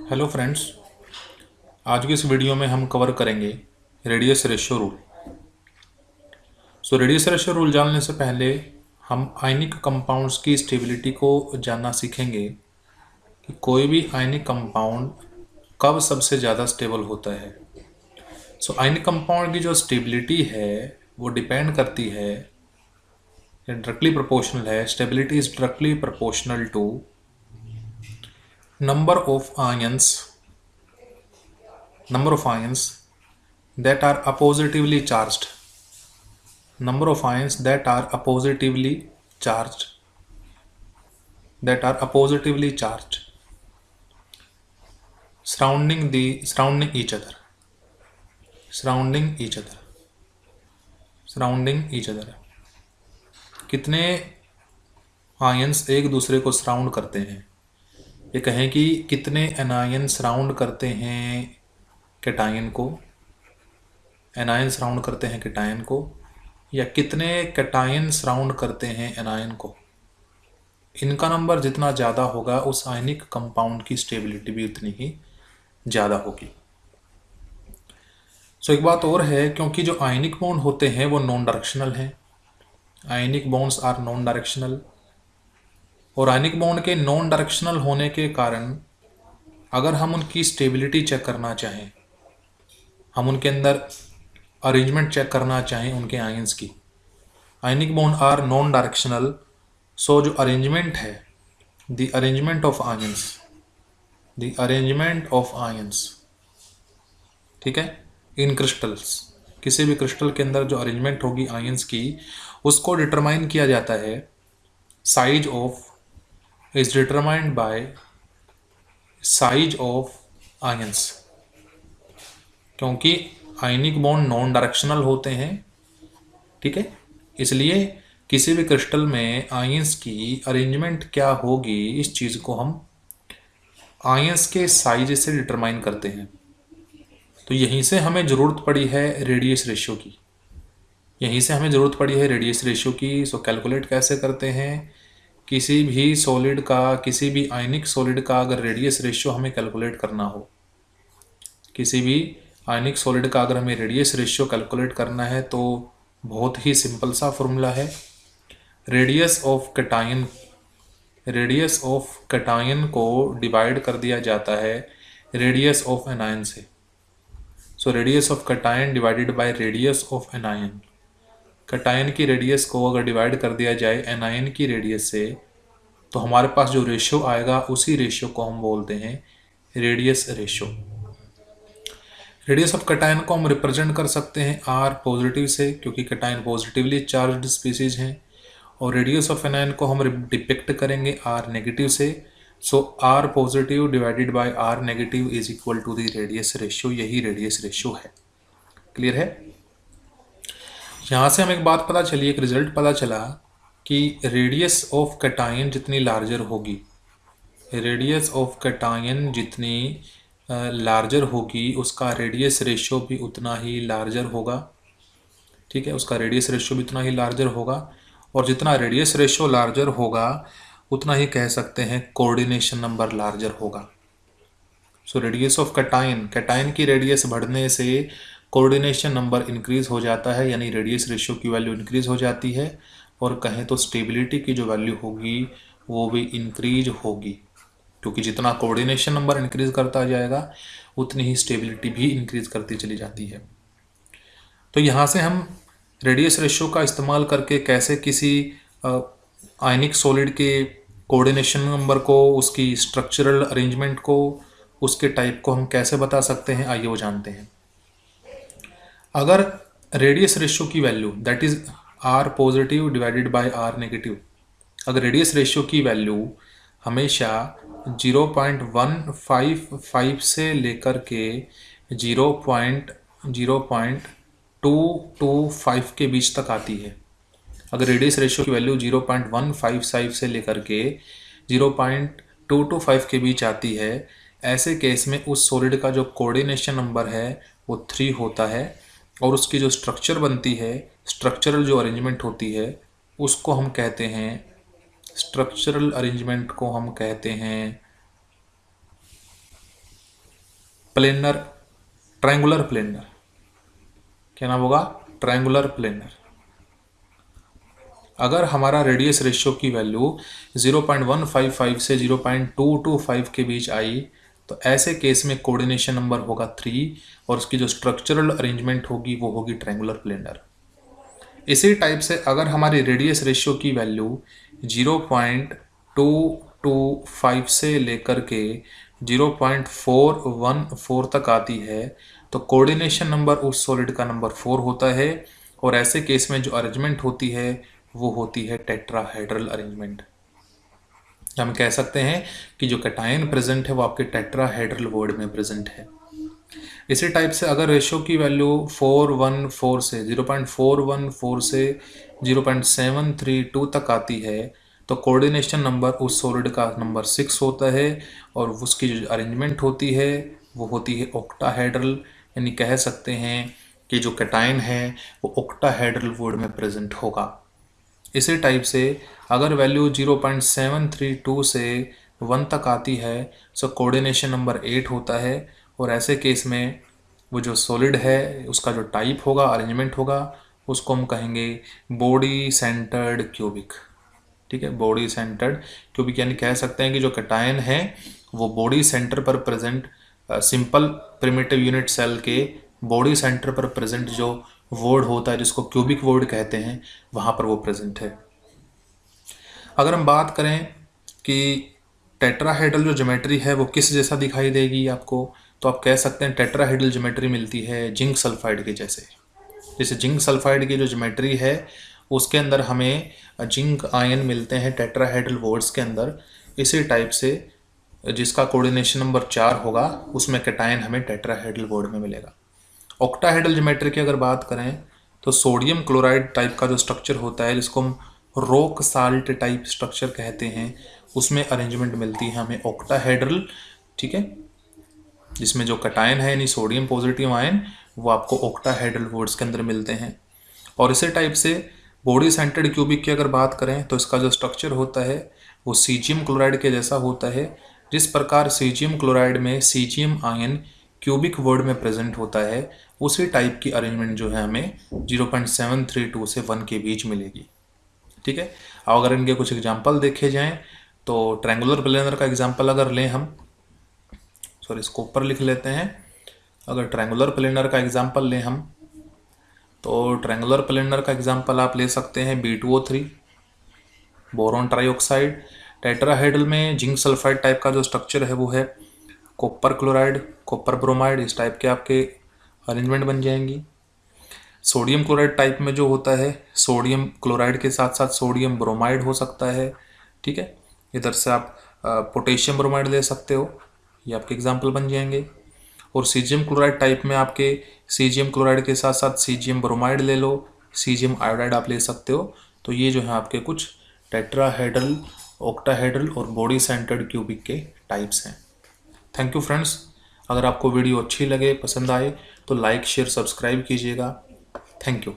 Hello friends, आज की इस वीडियो में हम कवर करेंगे radius ratio rule. Radius ratio rule जानने से पहले हम आयनिक कंपाउंड्स की स्टेबिलिटी को जानना सीखेंगे कि कोई भी आयनिक कंपाउंड कब सबसे ज़्यादा स्टेबल होता है। आयनिक कंपाउंड की जो स्टेबिलिटी है वो डिपेंड करती है, डायरेक्टली प्रोपोर्शनल है। Stability is directly proportional to number of ions that are oppositively charged, number of ions that are oppositively charged surrounding each other. कितने आयंस एक दूसरे को सराउंड करते हैं, ये कहें कि कितने एनायन सराउंड करते हैं कैटायन को, या कितने कैटायन सराउंड करते हैं एनायन को। इनका नंबर जितना ज़्यादा होगा उस आयनिक कंपाउंड की स्टेबिलिटी भी उतनी ही ज़्यादा होगी। एक बात और है, क्योंकि जो आयनिक बॉन्ड होते हैं वो नॉन डायरेक्शनल हैं। Ionic bonds are non directional, और आयनिक बॉन्ड के नॉन डायरेक्शनल होने के कारण अगर हम उनकी स्टेबिलिटी चेक करना चाहें, हम उनके अंदर अरेंजमेंट चेक करना चाहें उनके आयंस की, ionic bond are non directional, so जो अरेंजमेंट है, द अरेंजमेंट ऑफ आयंस, ठीक है, इन क्रिस्टल्स, किसी भी क्रिस्टल के अंदर जो अरेंजमेंट होगी आयंस की, उसको डिटरमाइन किया जाता है, size of is determined by size of ions. क्योंकि आयनिक बॉन्ड नॉन डायरेक्शनल होते हैं, ठीक है, इसलिए किसी भी क्रिस्टल में आयंस की अरेंजमेंट क्या होगी, इस चीज़ को हम आयंस के साइज से डिटरमाइन करते हैं। तो यहीं से हमें ज़रूरत पड़ी है रेडियस रेशियो की। सो कैलकुलेट कैसे करते हैं, किसी भी सॉलिड का, किसी भी आयनिक सॉलिड का अगर रेडियस रेशियो हमें कैलकुलेट करना हो, किसी भी आयनिक सॉलिड का अगर हमें रेडियस रेशियो कैलकुलेट करना है तो बहुत ही सिंपल सा फॉर्मूला है। रेडियस ऑफ कैटायन को डिवाइड कर दिया जाता है रेडियस ऑफ एनायन से। Radius of cation divided by radius of anion, cation की रेडियस को अगर डिवाइड कर दिया जाए एनायन की रेडियस से, तो हमारे पास जो रेशियो आएगा उसी रेशियो को हम बोलते हैं radius ratio. Radius of cation को हम रिप्रेजेंट कर सकते हैं आर पॉजिटिव से, क्योंकि कैटायन पॉजिटिवली चार्ज्ड स्पीसीज हैं, और रेडियस ऑफ एनायन को हम डिपिक्ट करेंगे आर नेगेटिव से। R positive divided by r negative is equal to the radius ratio, यही रेडियस रेशियो है। क्लियर है? यहाँ से हमें एक बात पता चली, एक रिजल्ट पता चला कि रेडियस ऑफ कैटायन जितनी लार्जर होगी, उसका रेडियस रेशियो भी उतना ही लार्जर होगा, ठीक है, उसका रेडियस रेशियो भी उतना ही लार्जर होगा, और जितना रेडियस रेशियो लार्जर होगा उतना ही कह सकते हैं कोऑर्डिनेशन नंबर लार्जर होगा। रेडियस ऑफ कैटायन की रेडियस बढ़ने से कोऑर्डिनेशन नंबर इंक्रीज हो जाता है, यानी रेडियस रेशियो की वैल्यू इंक्रीज हो जाती है, और कहें तो स्टेबिलिटी की जो वैल्यू होगी वो भी इंक्रीज होगी, क्योंकि जितना कोऑर्डिनेशन नंबर इंक्रीज करता जाएगा उतनी ही स्टेबिलिटी भी इंक्रीज करती चली जाती है। तो यहाँ से हम रेडियस रेशियो का इस्तेमाल करके कैसे किसी आयनिक सॉलिड के कोऑर्डिनेशन नंबर को, उसकी स्ट्रक्चरल अरेंजमेंट को, उसके टाइप को हम कैसे बता सकते हैं, आइए वो जानते हैं। अगर रेडियस रेशियो की value, that is r positive divided by r negative, अगर रेडियस रेशियो की वैल्यू हमेशा 0.155 से लेकर के 0.225 के बीच तक आती है, अगर रेडियस रेशियो की वैल्यू 0.155 से लेकर के 0.225 के बीच आती है, ऐसे केस में उस सॉलिड का जो कोऑर्डिनेशन नंबर है वो 3 होता है, और उसकी जो स्ट्रक्चर बनती है, स्ट्रक्चरल जो अरेंजमेंट होती है, उसको हम कहते हैं, स्ट्रक्चरल अरेंजमेंट को हम कहते हैं प्लेनर, ट्रायंगुलर प्लेनर, क्या नाम होगा? Triangular planar. अगर हमारा रेडियस रेशियो की वैल्यू 0.155 से 0.225 के बीच आई तो ऐसे केस में कोऑर्डिनेशन नंबर होगा 3 और उसकी जो स्ट्रक्चरल अरेंजमेंट होगी वो होगी ट्रायंगुलर प्लेनर। इसी टाइप से अगर हमारी रेडियस रेशियो की वैल्यू 0.225 से लेकर के 0.414 तक आती है तो कोऑर्डिनेशन नंबर उस सॉलिड का नंबर 4 होता है और ऐसे केस में जो अरेंजमेंट होती है वो होती है टेट्राहेड्रल अरेंजमेंट। हम कह सकते हैं कि जो कैटायन प्रेजेंट है वो आपके टेट्राहेड्रल वर्ड में प्रेजेंट है। इसी टाइप से अगर रेशियो की वैल्यू 414 से 0.414 से 0.732 तक आती है तो कोऑर्डिनेशन नंबर उस सॉलिड का नंबर 6 होता है और उसकी जो अरेंजमेंट होती है वो होती है ऑक्टाहेड्रल, यानी कह सकते हैं कि जो कैटायन है वो ऑक्टाहेड्रल वर्ड में प्रेजेंट होगा। इसी टाइप से अगर वैल्यू 0.732 से 1 तक आती है तो कोऑर्डिनेशन नंबर 8 होता है और ऐसे केस में वो जो सॉलिड है उसका जो टाइप होगा, अरेंजमेंट होगा, उसको हम कहेंगे बॉडी सेंटर्ड क्यूबिक। ठीक है, बॉडी सेंटर्ड क्यूबिक, यानी कह सकते हैं कि जो कैटायन है वो बॉडी सेंटर पर present simple primitive unit cell के बॉडी सेंटर पर प्रेजेंट जो वर्ड होता है जिसको क्यूबिक वर्ड कहते हैं वहाँ पर वो प्रेजेंट है। अगर हम बात करें कि टेट्राहेड्रल जो ज्योमेट्री है वो किस जैसा दिखाई देगी आपको, तो आप कह सकते हैं टेट्राहेड्रल ज्योमेट्री मिलती है जिंक सल्फाइड के जैसे। जैसे जिंक सल्फाइड की जो ज्योमेट्री है उसके अंदर हमें जिंक आयन मिलते हैं टेट्राहेड्रल वर्ड्स के अंदर। इसी टाइप से जिसका कोऑर्डिनेशन नंबर 4 होगा उसमें कैटायन हमें टेट्राहेड्रल वर्ड में मिलेगा। ऑक्टाहेड्रल ज्योमेट्री की अगर बात करें तो सोडियम क्लोराइड टाइप का जो स्ट्रक्चर होता है जिसको हम रॉक साल्ट टाइप स्ट्रक्चर कहते हैं उसमें अरेंजमेंट मिलती है हमें ऑक्टाहेड्रल। ठीक है, जिसमें जो कैटायन है यानी सोडियम पॉजिटिव आयन वो आपको ऑक्टाहेड्रल वर्ड्स के अंदर मिलते हैं। और इसी टाइप से बॉडी सेंटर्ड क्यूबिक की अगर बात करें तो इसका जो स्ट्रक्चर होता है वो सीजियम क्लोराइड के जैसा होता है। जिस प्रकार सीजियम क्लोराइड में सीजियम आयन क्यूबिक वर्ड में प्रेजेंट होता है उसी टाइप की अरेंजमेंट जो है हमें 0.732 से 1 के बीच मिलेगी। ठीक है, अब अगर इनके कुछ एग्जांपल देखे जाएं तो ट्रायंगुलर प्लेनर का एग्जांपल अगर लें हम, सॉरी इसको ऊपर लिख लेते हैं। अगर ट्रायंगुलर प्लेनर का एग्जांपल लें हम तो ट्रायंगुलर प्लेनर का एग्जांपल आप ले सकते हैं B2O3 बोरॉन ट्राइऑक्साइड। टेट्राहेड्रल में जिंक सल्फाइड टाइप का जो स्ट्रक्चर है वो है कॉपर क्लोराइड, कॉपर ब्रोमाइड, इस टाइप के आपके अरेंजमेंट बन जाएंगी। सोडियम क्लोराइड टाइप में जो होता है सोडियम क्लोराइड के साथ साथ सोडियम ब्रोमाइड हो सकता है। ठीक है, इधर से आप पोटेशियम ब्रोमाइड ले सकते हो, ये आपके एग्जाम्पल बन जाएंगे। और सीजियम क्लोराइड टाइप में आपके सीजियम क्लोराइड के साथ साथ सीजियम ब्रोमाइड ले लो, सीजियम आयोडाइड आप ले सकते हो। तो ये जो है आपके कुछ टेट्राहेड्रल, ऑक्टाहेड्रल और बॉडी सेंटर्ड क्यूबिक के टाइप्स हैं। थैंक यू फ्रेंड्स, अगर आपको वीडियो अच्छी लगे, पसंद आए तो लाइक शेयर सब्सक्राइब कीजिएगा। Thank you.